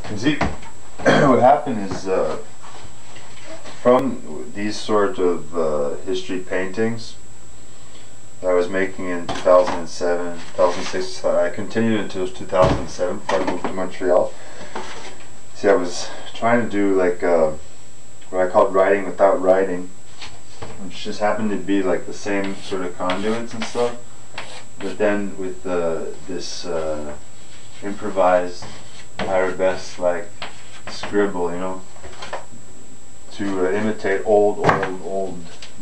You see, what happened is from these sort of history paintings that I was making in 2007, 2006, I continued until 2007 before I moved to Montreal. See, I was trying to do like what I called writing without writing, which just happened to be like the same sort of conduits and stuff, but then with this improvised arabesque like scribble, you know, to imitate old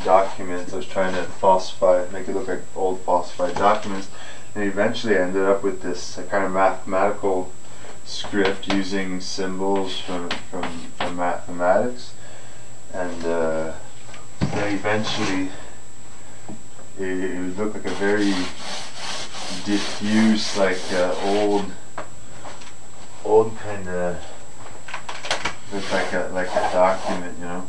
documents. I was trying to falsify, make it look like old falsified documents, and eventually I ended up with this kind of mathematical script using symbols from mathematics, and then eventually it would look like a very diffuse, like old kind of, looked like a document, you know.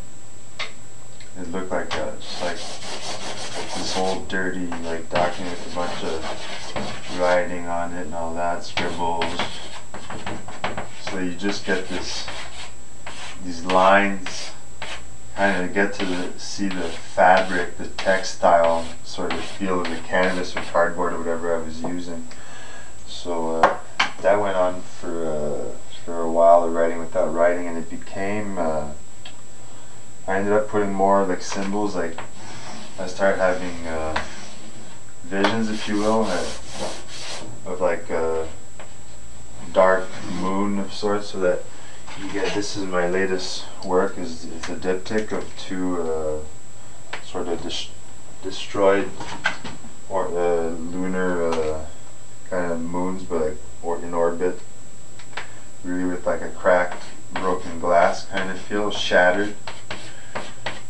It looked like just like this old dirty like document with a bunch of writing on it and all that, scribbles. So you just get these lines, kind of get to see the fabric, the textile sort of feel of the canvas or cardboard or whatever I was using. So that went on for a while, writing without writing, and it became, I ended up putting more like symbols, like I started having visions, if you will, of like a dark moon of sorts, so that you get, this is my latest work, it's a diptych of two sort of destroyed or lunar kind of moons, but like in orbit, really with like a cracked, broken glass kind of feel, shattered.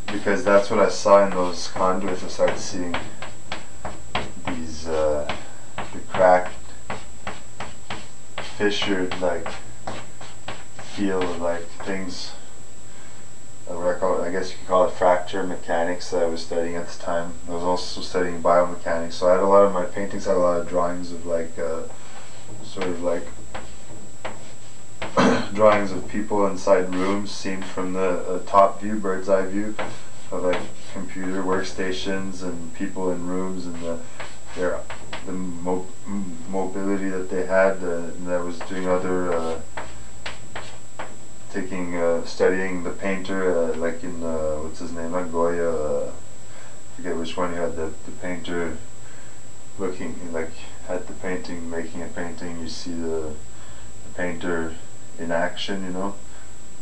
Because that's what I saw in those conduits. I started seeing these the cracked, fissured like feel of like things. What I call it, I guess you could call it fracture mechanics that I was studying at this time. I was also studying biomechanics, so I had a lot of my paintings had a lot of drawings of like sort of like drawings of people inside rooms seen from the top view, bird's eye view of like computer workstations and people in rooms, and the mobility that they had, and I was doing other studying the painter, like in what's his name, not Goya, I forget which one. You had the painter looking like at the painting, making a painting. You see the painter in action, you know,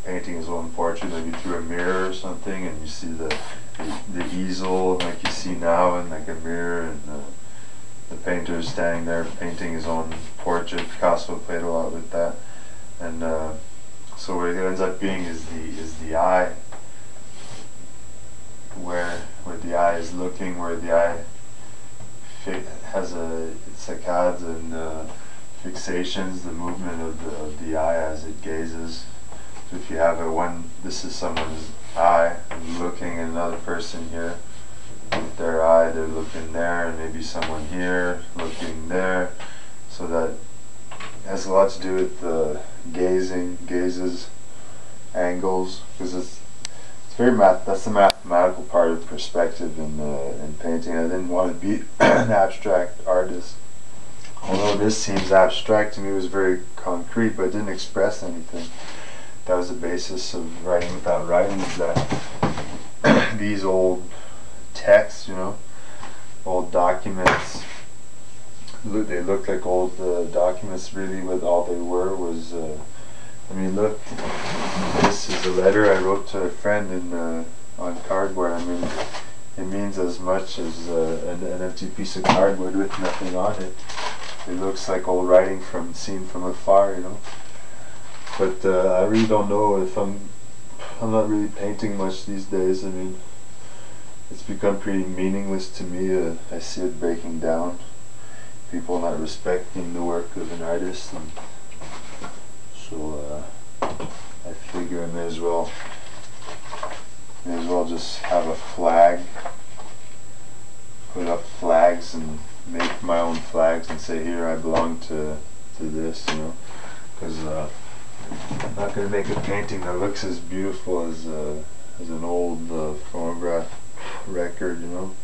painting his own portrait, maybe through a mirror or something, and you see the easel like you see now in like a mirror, and the painter is standing there painting his own portrait. Picasso played a lot with that, and so what it ends up being is the eye, where the eye is looking, where the eye has saccades and fixations, the movement of the eye as it gazes. So if you have this is someone's eye looking at another person here with their eye, they're looking there, and maybe someone here looking there. So that has a lot to do with the gazes, angles, because it's very that's the mathematical part of perspective in painting. I didn't want to be an abstract artist. Although this seems abstract to me, it was very concrete, but it didn't express anything. That was the basis of writing without writing, is that these old texts, you know, old documents, they looked like old documents. Really, what all they were was, I mean, look, this is a letter I wrote to a friend on cardboard. I mean, it means as much as an empty piece of cardboard with nothing on it. It looks like old writing seen from afar, you know. But I really don't know if I'm not really painting much these days. I mean, it's become pretty meaningless to me. I see it breaking down. People not respecting the work of an artist, and so I figure I may as well just have a flag, put up flags and make my own flags and say, here I belong to this, you know, because I'm not going to make a painting that looks as beautiful as an old phonograph record, you know.